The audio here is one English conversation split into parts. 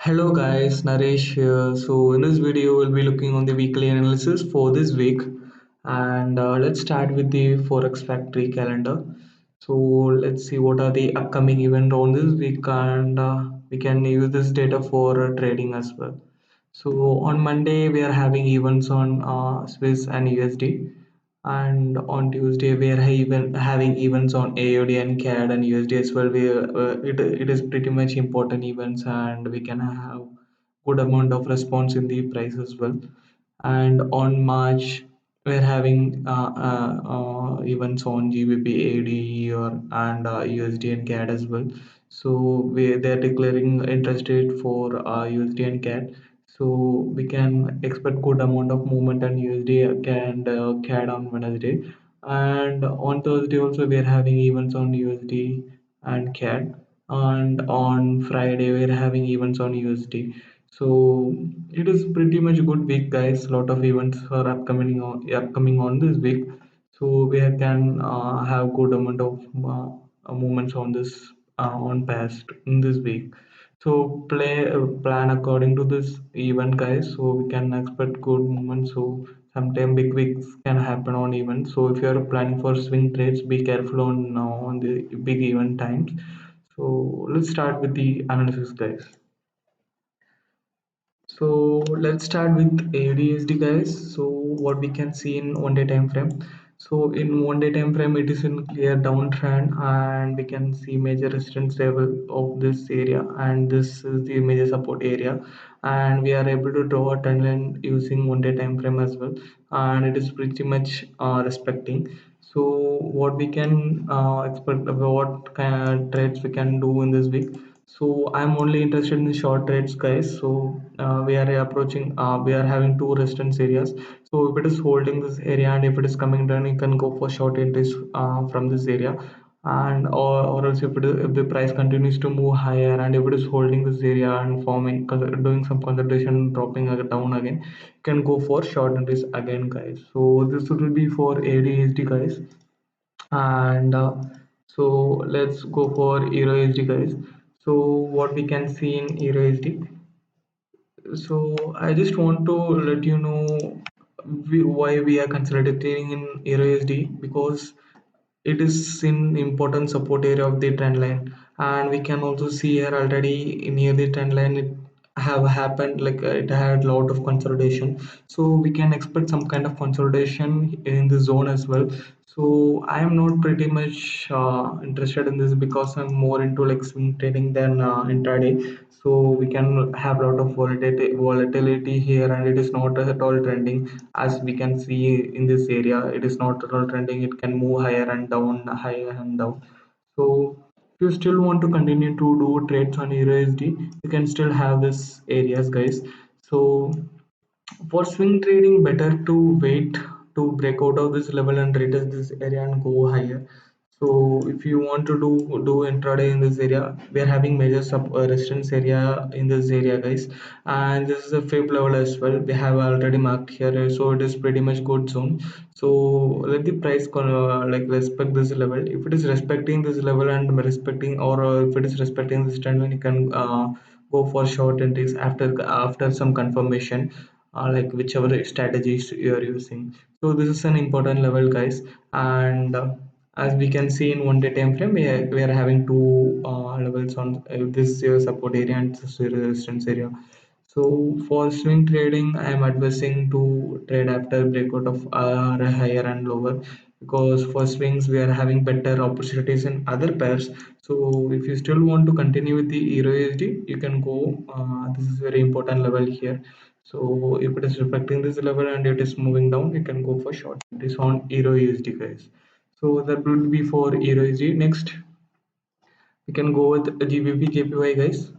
Hello guys, Naresh here. So in this video, we'll be looking on the weekly analysis for this week, and let's start with the Forex Factory calendar. So let's see what are the upcoming events on this week, and we can use this data for trading as well. So on Monday, we are having events on Swiss and USD, and on Tuesday we are even having events on AUD and CAD and USD as well. It is pretty much important events, and we can have good amount of response in the price as well. And on March we're having events on GBP AD or and USD and CAD as well. So they're declaring interest rate for USD and CAD. So we can expect good amount of movement on USD and CAD on Wednesday. And on Thursday also we are having events on USD and CAD. And on Friday we're having events on USD. So it is pretty much a good week, guys. A lot of events are upcoming on this week, so we can have good amount of movements on this on past in this week. So plan according to this event, guys. So we can expect good movements. So sometime big weeks can happen on events. So if you are planning for swing trades, be careful on the big event times. So let's start with the analysis, guys. So let's start with ADSD, guys. So what we can see in 1 day time frame. So in 1 day time frame, it is in clear downtrend, and we can see major resistance level of this area, and this is the major support area, and we are able to draw a trend line using 1 day time frame as well, and it is pretty much respecting. So what we can expect about what kind of trades we can do in this week. So I'm only interested in short trades, guys. So we are having two resistance areas. So if it is holding this area and if it is coming down, you can go for short entries from this area. And or else if the price continues to move higher and if it is holding this area and doing some consolidation, dropping down again, you can go for short entries again, guys. So this will be for ADHD, guys. And so let's go for Euro USD, guys. So what we can see in Euro USD. So I just want to let you know why we are consolidating in Euro USD, because it is in important support area of the trend line, and we can also see here already near the trend line it have happened, like it had a lot of consolidation. So we can expect some kind of consolidation in the zone as well. So I am not pretty much interested in this, because I'm more into like swing trading than intraday. So we can have a lot of volatility here, and it is not at all trending. As we can see in this area, it is not at all trending. It can move higher and down, higher and down. So if you still want to continue to do trades on USD, you can still have this areas, guys. So for swing trading, better to wait to break out of this level and retest this area and go higher. So if you want to do intraday in this area, we are having major resistance area in this area, guys. And this is a fib level as well, we have already marked here. So it is pretty much good zone. So let the price like respect this level. If it is respecting this level and respecting, or if it is respecting this trend line, you can go for short entries after some confirmation, like whichever strategies you are using. So this is an important level, guys. And as we can see in 1 day time frame, we are having two levels on this support area and this resistance area. So for swing trading, I am advising to trade after breakout of higher and lower, because for swings we are having better opportunities in other pairs. So if you still want to continue with the Euro USD, you can go. This is very important level here. So if it is reflecting this level and it is moving down, you can go for short. It is on Euro USD, guys. So that will be for Euro USD. Next, we can go with GBP Jpy, guys.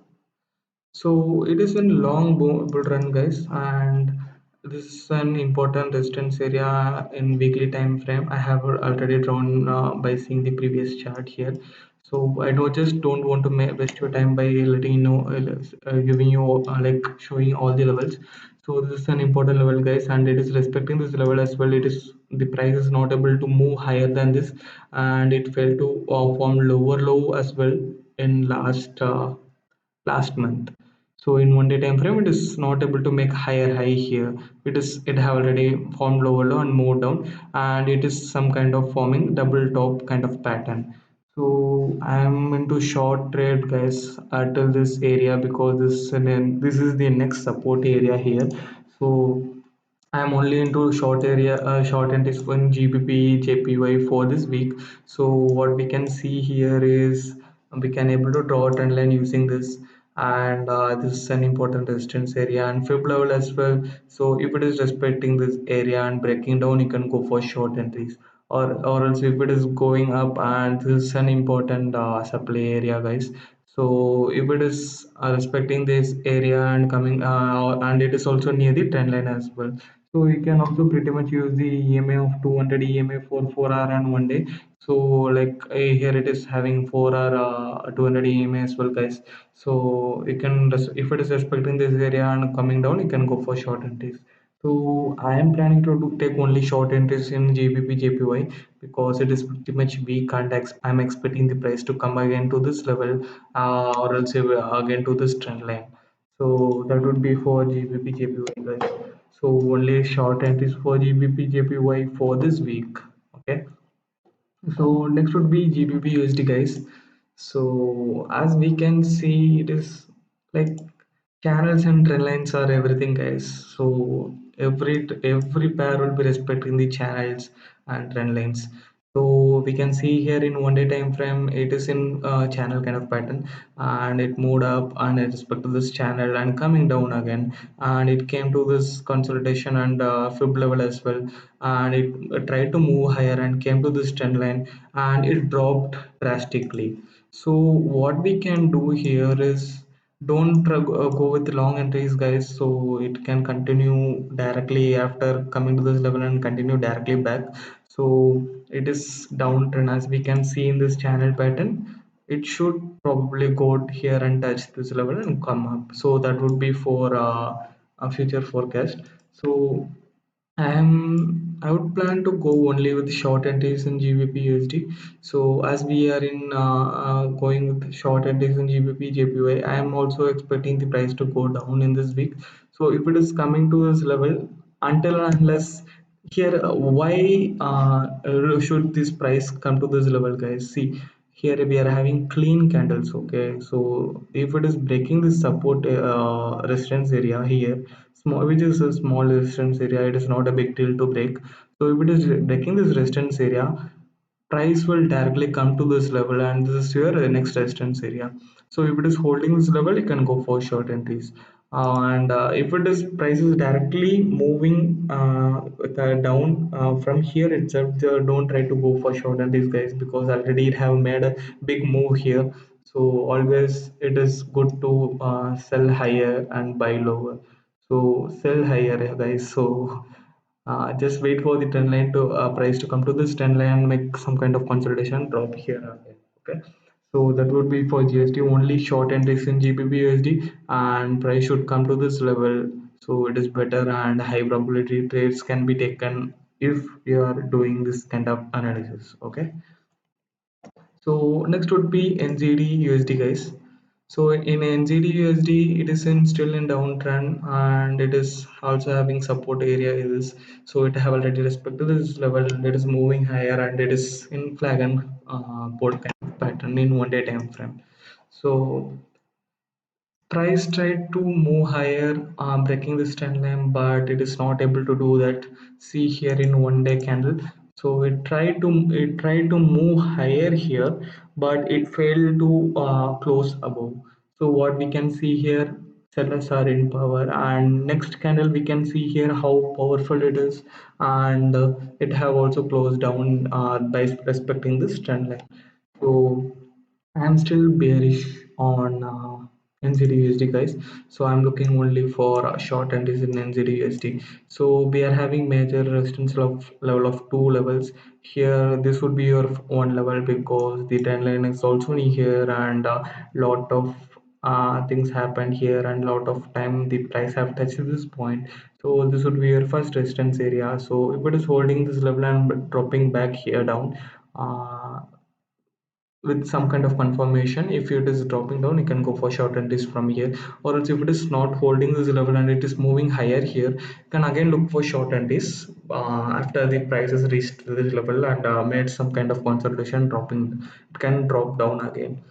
So it is a long bull run, guys, and this is an important resistance area in weekly time frame. I have already drawn by seeing the previous chart here. So I don't want to waste your time by letting you know, giving you like showing all the levels. So this is an important level, guys, and it is respecting this level as well. It is the price is not able to move higher than this, and it failed to form lower low as well in last month. So in 1 day time frame, it is not able to make higher high here. It have already formed lower low and moved down, and it is some kind of forming double top kind of pattern. So I'm into short trade, guys, till this area, because this is the next support area here. So I'm only into short entries in Gbp Jpy for this week. So what we can see here is we can able to draw a trend line using this, and this is an important resistance area and fib level as well. So if it is respecting this area and breaking down, you can go for short entries, or else if it is going up, and this is an important supply area, guys. So if it is respecting this area and coming and it is also near the trend line as well. So you can also pretty much use the EMA of 200 EMA for 4 hour and 1 day. So like here it is having 4 hour 200 EMA as well, guys. So you can if it is respecting this area and coming down, you can go for short entries. So I am planning to take only short entries in GBP JPY, because it is pretty much weak, and I'm expecting the price to come again to this level, or else again to this trend line. So that would be for GBP JPY, guys. So only short entries for GBP JPY for this week. Okay. So next would be Gbp USD, guys. So as we can see, it is like channels and trend lines are everything, guys. So every pair will be respecting the channels and trend lines. So we can see here in 1 day time frame, it is in channel kind of pattern, and it moved up and it respect to this channel and coming down again, and it came to this consolidation and fib level as well, and it tried to move higher and came to this trend line, and it dropped drastically. So what we can do here is don't go with long entries, guys. So it can continue directly after coming to this level and continue directly back. So it is downtrend, as we can see in this channel pattern. It should probably go here and touch this level and come up. So that would be for a future forecast. So I would plan to go only with short entries in GBP USD. So as we are in going with short entries in GBP JPY, I am also expecting the price to go down in this week. So if it is coming to this level, until and unless here, why should this price come to this level, guys? See, here we are having clean candles. Okay, so if it is breaking this support resistance area here, small, which is a small resistance area, it is not a big deal to break. So if it is breaking this resistance area, price will directly come to this level, and this is your next resistance area. So if it is holding this level, you can go for short entries. And if it is price is directly moving down from here itself, don't try to go for short entries, guys, because already it have made a big move here. So always it is good to sell higher and buy lower. So sell higher, guys. So just wait for the trend line to price to come to this trend line and make some kind of consolidation drop here again. Okay, so that would be for GST. Only short entries in GBP USD, and price should come to this level, so it is better, and high probability trades can be taken if you are doing this kind of analysis. Okay, so next would be NZD USD, guys. So in NZD USD, it is in still in downtrend, and it is also having support area is, so it have already respected this level, and it is moving higher, and it is in flag and board kind of pattern in 1 day time frame. So price tried to move higher, breaking this trend line, but it is not able to do that. See here in 1 day candle. So it tried to move higher here, but it failed to close above. So what we can see here, sellers are in power, and next candle we can see here how powerful it is, and it have also closed down by respecting this trend line. So I'm still bearish on NZD USD, guys. So I'm looking only for short entries in NZD USD. So we are having major resistance of level of two levels here. This would be your one level, because the trend line is also near here, and lot of things happened here, and lot of time the price have touched this point. So this would be your first resistance area. So if it is holding this level and dropping back here down, uh, with some kind of confirmation. If it is dropping down, you can go for short entries from here, or else if it is not holding this level and it is moving higher here, you can again look for short entries after the price has reached this level and made some kind of consolidation. Dropping, it can drop down again.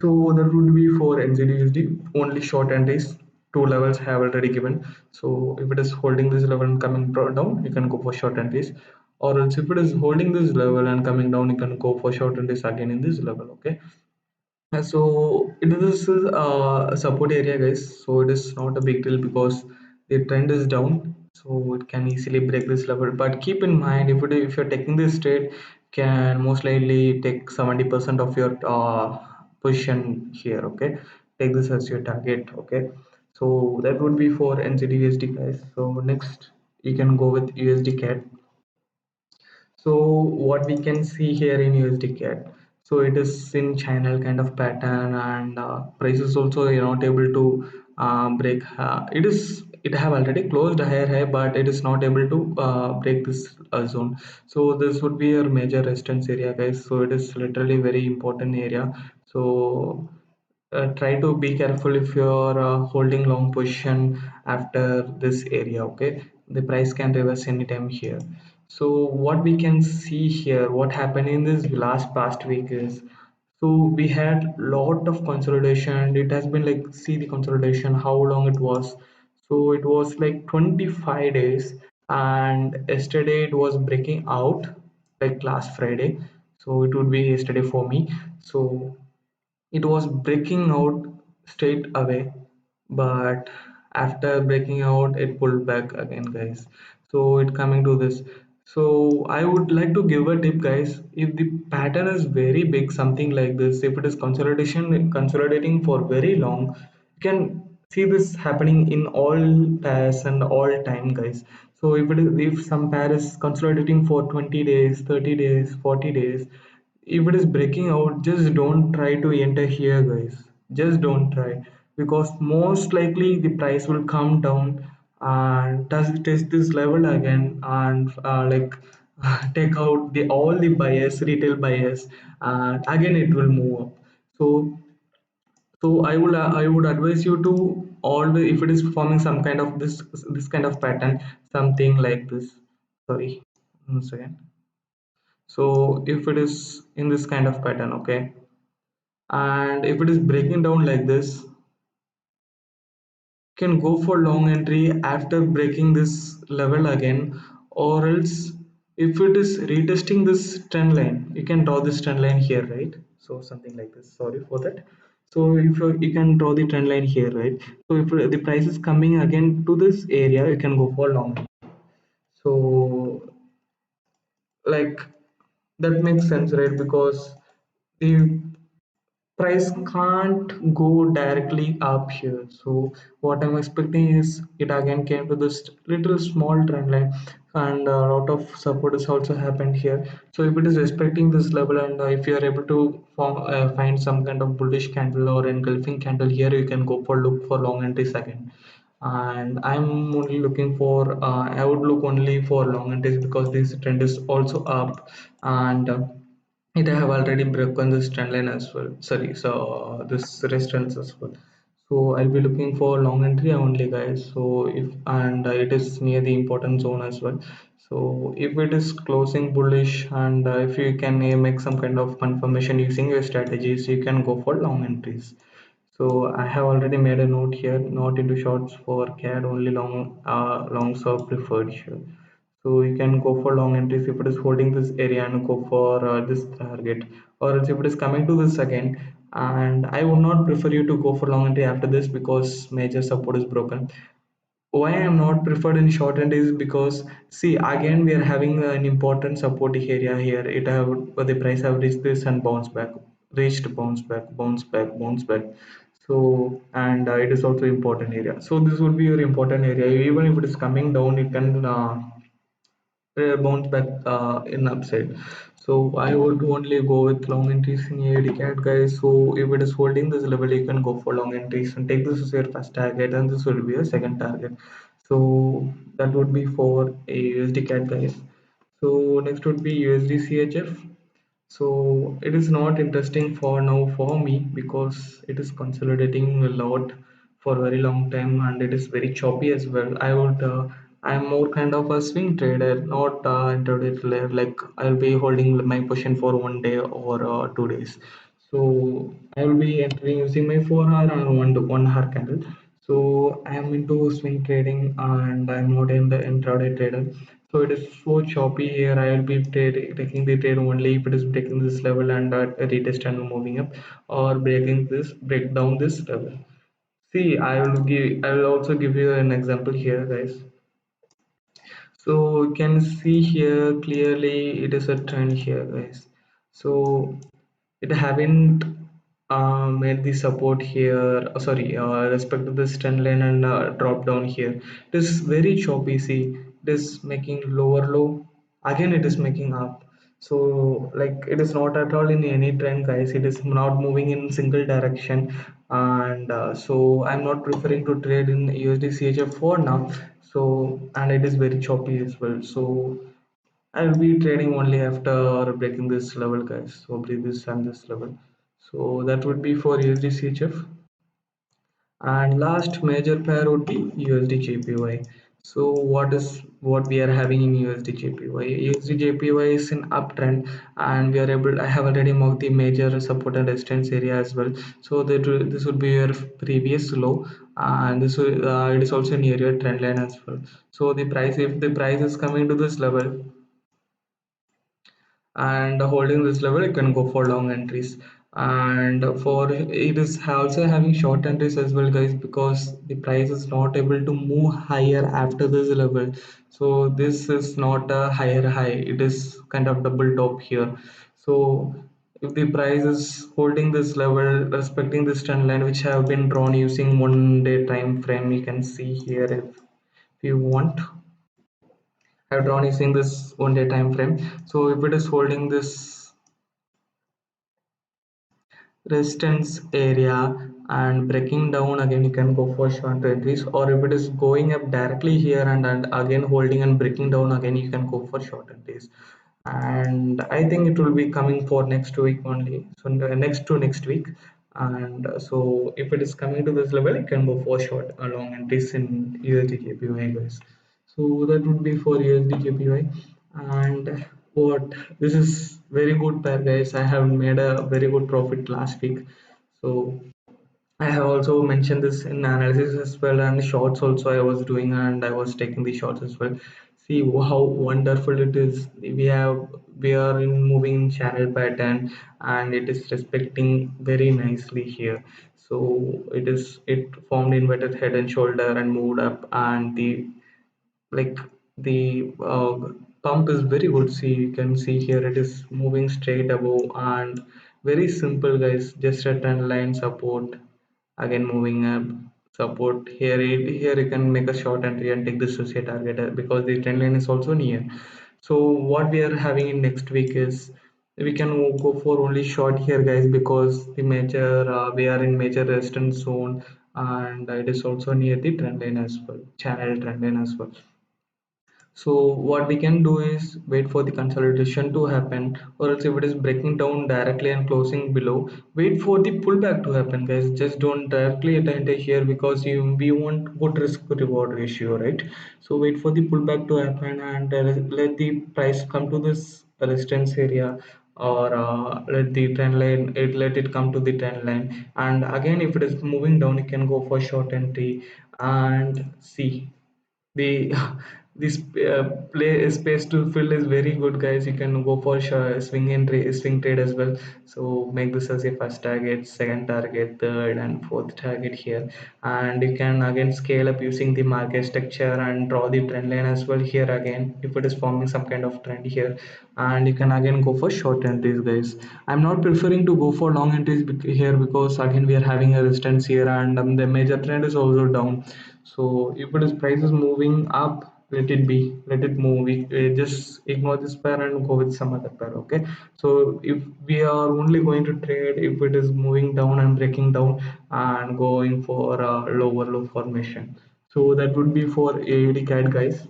So that would be for NZUSD, only short entries. Two levels have already given. So if it is holding this level and coming down, you can go for short entries. Or else if it is holding this level and coming down, you can go for short entries again in this level. Okay. So it is a support area, guys. So it is not a big deal because the trend is down, so it can easily break this level. But keep in mind, if you're taking this trade, can most likely take 70% of your position here. Okay, take this as your target. Okay, so that would be for NZUSD, guys. So next you can go with USD Cad. So what we can see here in USD Cad, so it is in channel kind of pattern, and price is also not able to break. It have already closed a higher high, but it is not able to break this zone. So this would be a major resistance area, guys. So it is literally very important area. So try to be careful if you're holding long position after this area. Okay, the price can reverse anytime here. So what we can see here, what happened in this last past week is, so we had lot of consolidation. It has been like, see the consolidation, how long it was. So it was like 25 days, and yesterday it was breaking out like last Friday. So it would be yesterday for me. So it was breaking out straight away, but after breaking out it pulled back again, guys. So it coming to this. So I would like to give a tip, guys. If the pattern is very big, something like this, if it is consolidating for very long, you can see this happening in all pairs and all time, guys. So if some pair is consolidating for 20 days, 30 days, 40 days, if it is breaking out, just don't try to enter here, guys. Just don't try, because most likely the price will come down and test this level again, and take out the all the buyers, retail buyers, and again it will move up. So I would advise you to always, if it is forming some kind of this kind of pattern, something like this. Sorry, once again. So if it is in this kind of pattern, okay, and if it is breaking down like this, you can go for long entry after breaking this level again, or else if it is retesting this trend line, you can draw this trend line here, right? So something like this, sorry for that. So if you can draw the trend line here, right? So if the price is coming again to this area, you can go for long. So like, that makes sense, right? Because the price can't go directly up here. So what I'm expecting is it again came to this little small trend line, and a lot of support has also happened here. So if it is respecting this level, and if you are able to find some kind of bullish candle or engulfing candle here, you can go for look for long entries again. And I'm only looking for I would look only for long entries, because this trend is also up, and it have already broken this trend line as well, sorry, so this resistance as well. So I'll be looking for long entry only, guys. So if, and it is near the important zone as well. So if it is closing bullish, and if you can make some kind of confirmation using your strategies, you can go for long entries. So I have already made a note here, not into shorts for CAD, only longs are preferred here. So you can go for long entries if it is holding this area, and go for this target, or else if it is coming to this again. And I would not prefer you to go for long entry after this, because major support is broken. Why I'm not preferred in short end is because, see, again we are having an important support area here. It have, the price have reached this and bounce back, reached, bounce back, bounce back, bounce back. So, and it is also important area. So this would be your important area. Even if it is coming down, it can bounce back in upside. So I would only go with long entries in AD cat, guys. So if it is holding this level, you can go for long entries and take this as your first target, and this will be your second target. So that would be for a USD cat, guys. So next would be USD CHF. So it is not interesting for now for me because it is consolidating a lot for a very long time and it is very choppy as well. I'm more kind of a swing trader, not intraday trader. Like I'll be holding my position for 1 day or 2 days. So I will be entering using my 4 hour and 1 hour candle. So I am into swing trading and I'm not in the intraday trader. So it is so choppy here. I will be taking the trade only if it is breaking this level and retest and moving up, or break down this level. See, I will also give you an example here, guys. So you can see here clearly it is a trend here, guys. So it haven't made the support here, sorry, respect to this trend line and drop down here. It is very choppy. See, it is making lower low, again it is making up. So like it is not at all in any trend, guys. It is not moving in single direction. And so I'm not preferring to trade in USD Chf for now. So and it is very choppy as well. So I'll be trading only after breaking this level, guys. So break this and this level. So that would be for USD CHF. And last major pair would be USD Jpy. So what we are having in USD Jpy? USD Jpy is in uptrend, and we are able. I have already marked the major support and resistance area as well. So this would be your previous low, and it is also near your trend line as well. So the price, if the price is coming to this level and holding this level, you can go for long entries. And for it is also having short entries as well, guys, because the price is not able to move higher after this level. So this is not a higher high, it is kind of double top here. So if the price is holding this level, respecting this trend line which have been drawn using 1 day time frame, you can see here. If you want, I've drawn using this 1 day time frame. So if it is holding this resistance area and breaking down, again you can go for short entries, or if it is going up directly here and again holding and breaking down, again you can go for short entries. And I think it will be coming for next week only, so next to next week. And so if it is coming to this level, you can go for short long entries in USD JPY, guys. So that would be for USD JPY. And what this is very good pair, guys. I have made a very good profit last week. So I have also mentioned this in analysis as well, and shorts also I was doing, and I was taking the shorts as well. See how wonderful it is. We are in moving channel pattern, and it is respecting very nicely here. So it formed inverted head and shoulder and moved up, and like the pump is very good. See, you can see here it is moving straight above, and very simple, guys. Just a trend line support, again moving up, support here. Here you can make a short entry and take this as a target, because the trend line is also near. So what we are having in next week is we can go for only short here, guys, because the major we are in major resistance zone, and it is also near the trend line as well, channel trend line as well. So what we can do is wait for the consolidation to happen, or else if it is breaking down directly and closing below, wait for the pullback to happen, guys. Just don't directly enter here, because we want good risk reward ratio, right? So wait for the pullback to happen, and let the price come to this resistance area, or let the trend line let it come to the trend line. And again, if it is moving down, you can go for short entry. And see, the this play space to fill is very good, guys. You can go for swing trade as well. So make this as a first target, second target, third and fourth target here. And you can again scale up using the market structure and draw the trend line as well here, again if it is forming some kind of trend here. And you can again go for short entries, guys. I'm not preferring to go for long entries here, because again we are having a resistance here, and the major trend is also down. So if it is price is moving up, let it be, let it move. Just ignore this pair and go with some other pair. Okay. So if we are only going to trade if it is moving down and breaking down and going for a lower low formation. So that would be for AUD CAD, guys.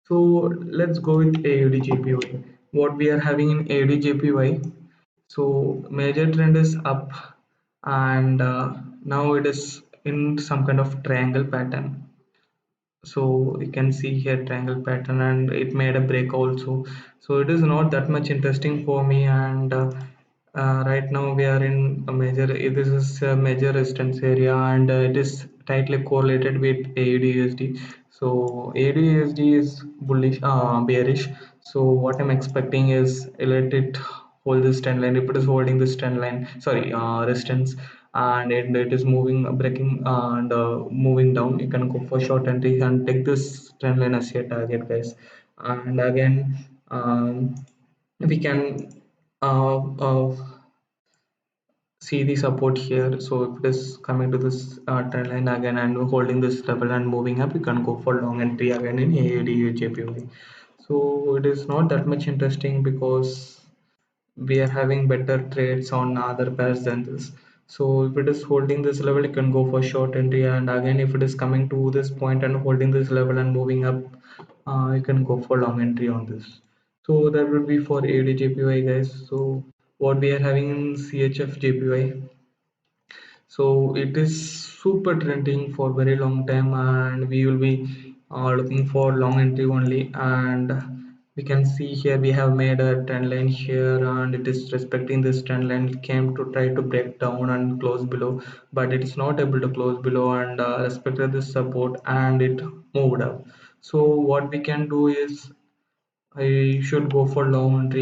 So let's go with AUD Gbp. what we are having in ADJPY. So major trend is up, and now it is in some kind of triangle pattern. So you can see here triangle pattern, and it made a break also. So it is not that much interesting for me, and right now we are in a major, this is a major resistance area, and it is tightly correlated with AUD. So AUD is bullish, bearish. So what I'm expecting is let it hold this trend line. If it is holding this trend line, sorry, resistance, and it is moving, breaking, and moving down, you can go for short entry and take this trend line as your target, guys. And again, we can see the support here. So if it is coming to this trend line again and holding this level and moving up, you can go for long entry again in AAD JPY. So it is not that much interesting because we are having better trades on other pairs than this. So if it is holding this level, you can go for short entry, and again if it is coming to this point and holding this level and moving up, you can go for long entry on this. So that would be for ADJPY, guys. So what we are having in CHF JPY, so it is super trending for very long time, and we will be looking for long entry only. And we can see here we have made a trend line here, and it is respecting this trend line. It came to try to break down and close below, but it is not able to close below, and respected this support, and it moved up. So what we can do is I should go for long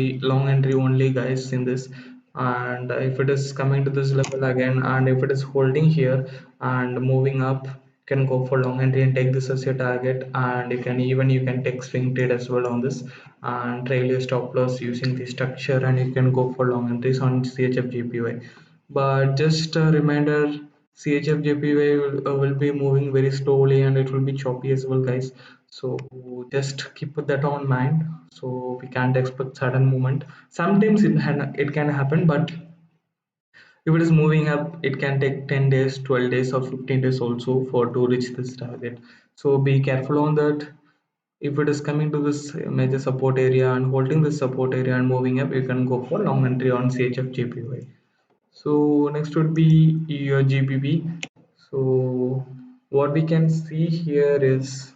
entry only, guys, in this. And if it is coming to this level again, and if it is holding here and moving up, you can go for long entry and take this as your target. And you can take swing trade as well on this, and trail your stop loss using the structure, and you can go for long entries on CHF JPY. But just a reminder, CHF Jpy will be moving very slowly, and it will be choppy as well, guys. So just keep that on mind. So we can't expect sudden movement. Sometimes it can happen, but if it is moving up, it can take 10 days, 12 days, or 15 days also for to reach this target. So be careful on that. If it is coming to this major support area and holding this support area and moving up, you can go for long entry on CHF JPY. So next would be your GBP. So what we can see here is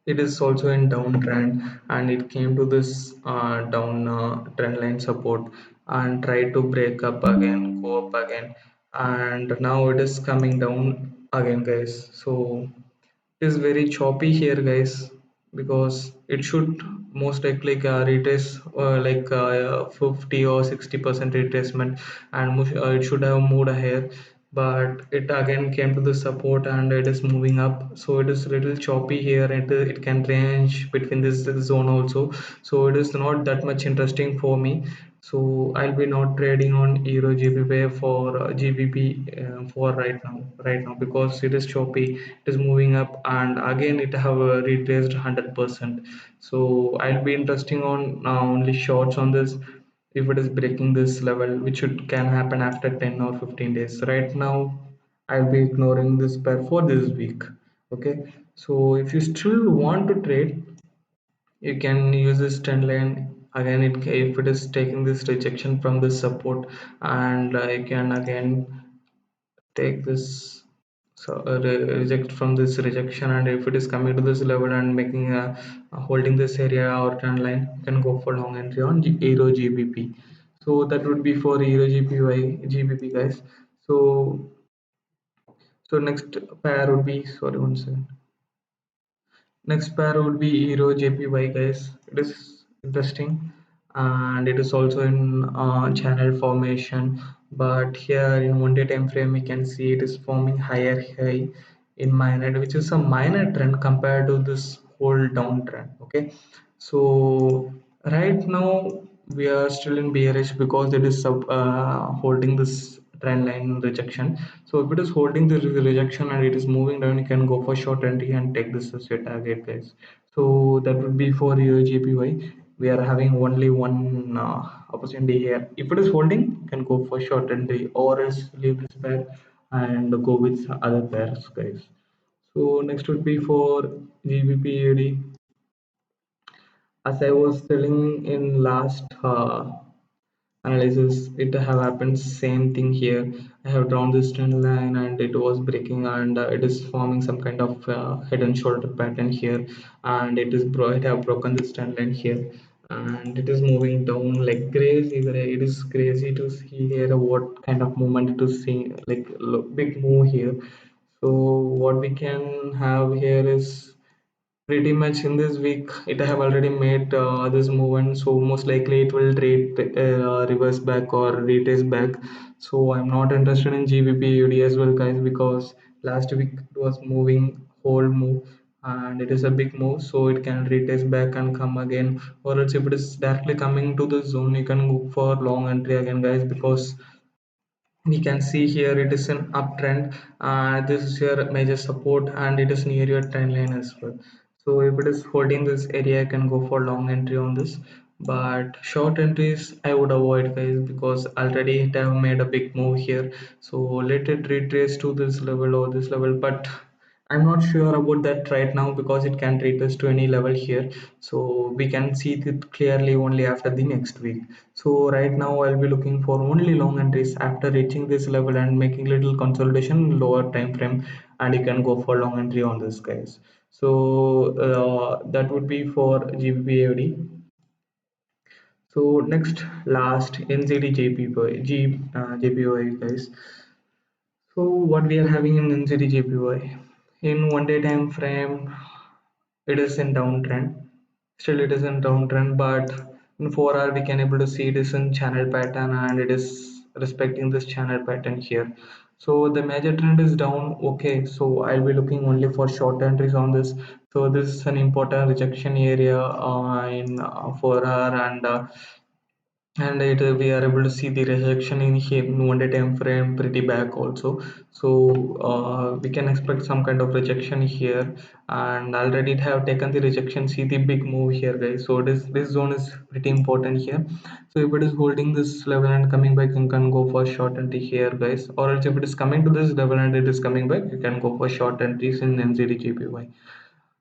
it is also in downtrend, and it came to this down trend line support and tried to break up again, go up again, and now it is coming down again, guys. So it is very choppy here, guys, because it should most likely retrace like 50 or 60% retracement, and it should have moved ahead, but it again came to the support and it is moving up. So it is little choppy here. It can range between this zone also. So it is not that much interesting for me. So I'll be not trading on Euro GBP for GBP for right now because it is choppy. It is moving up, and again it have retraced 100%. So I'll be interesting on only shorts on this if it is breaking this level, which can happen after 10 or 15 days. Right now I'll be ignoring this pair for this week. Okay, so if you still want to trade, you can use this trend line again. If it is taking this rejection from this support, and you can again take this, so reject from this rejection, and if it is coming to this level and making holding this area or trend line, you can go for long entry on Euro GBP. So that would be for Euro GBP, guys. So so next pair would be, sorry, one second. Next pair would be Euro JPY, guys. It is interesting, and it is also in channel formation. But here in 1 day time frame, we can see it is forming higher high in minor, which is a minor trend compared to this whole downtrend. Okay, so right now we are still in bearish because it is holding this trend line rejection. So if it is holding the rejection and it is moving down, you can go for short entry and take this as your target, guys. So that would be for your GPY. We are having only one opportunity here. If it is holding, you can go for short entry, or else leave this pair and go with other pairs, guys. So next would be for GBP AD. as I was telling in last analysis, it have happened same thing here. I have drawn this trend line and it was breaking, and it is forming some kind of head and shoulder pattern here, and it have broken this trend line here, and it is moving down like crazy. It is crazy to see here what kind of movement to see, like big move here. So what we can have here is pretty much in this week it have already made this movement, so most likely it will trade reverse back or retest back. So I'm not interested in gbp ud as well, guys, because last week it was moving whole move, and it is a big move, so it can retest back and come again. Or else if it is directly coming to the zone, you can go for long entry again, guys, because we can see here it is an uptrend. This is your major support and it is near your trend line as well. So if it is holding this area, I can go for long entry on this, but short entries I would avoid, guys, because already it have made a big move here. So let it retrace to this level or this level, but I'm not sure about that right now because it can treat us to any level here. So we can see it clearly only after the next week. So right now I'll be looking for only long entries after reaching this level and making little consolidation in lower time frame, and you can go for long entry on this, guys. So that would be for GBP. So next, last NZD JPY, guys. So what we are having in NZD JPY in 1 day time frame, it is in downtrend. Still, it is in downtrend, but in 4 hour we can able to see it is in channel pattern and it is respecting this channel pattern here. So the major trend is down. Okay, so I'll be looking only for short entries on this. So this is an important rejection area in 4 hour, and we are able to see the rejection in here in 1 day time frame pretty back also. So we can expect some kind of rejection here, and already it have taken the rejection. See the big move here, guys. So this zone is pretty important here. So if it is holding this level and coming back, you can go for short entry here, guys. Or else if it is coming to this level and it is coming back, you can go for short entries in NZD JPY.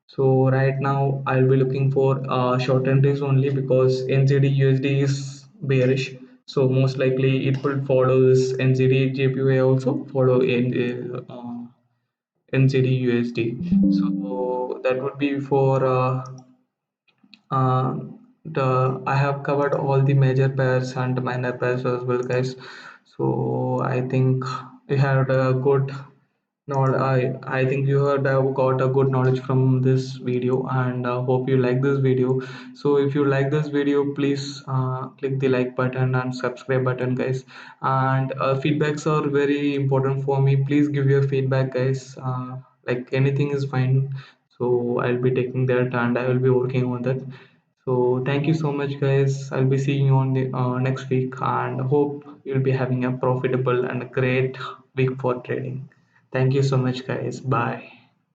So right now I'll be looking for short entries only because NZD USD is bearish. So most likely it will follow this NZD JPY also follow NZD USD. So that would be for uh, I have covered all the major pairs and minor pairs as well, guys. So I think we had a good knowledge. I think you have got a good knowledge from this video, and hope you like this video. So if you like this video, please click the like button and subscribe button, guys. And feedbacks are very important for me. Please give your feedback, guys. Like anything is fine. So I'll be taking that and I will be working on that. So thank you so much, guys. I'll be seeing you on the next week, and hope you'll be having a profitable and a great week for trading. Thank you so much, guys. Bye.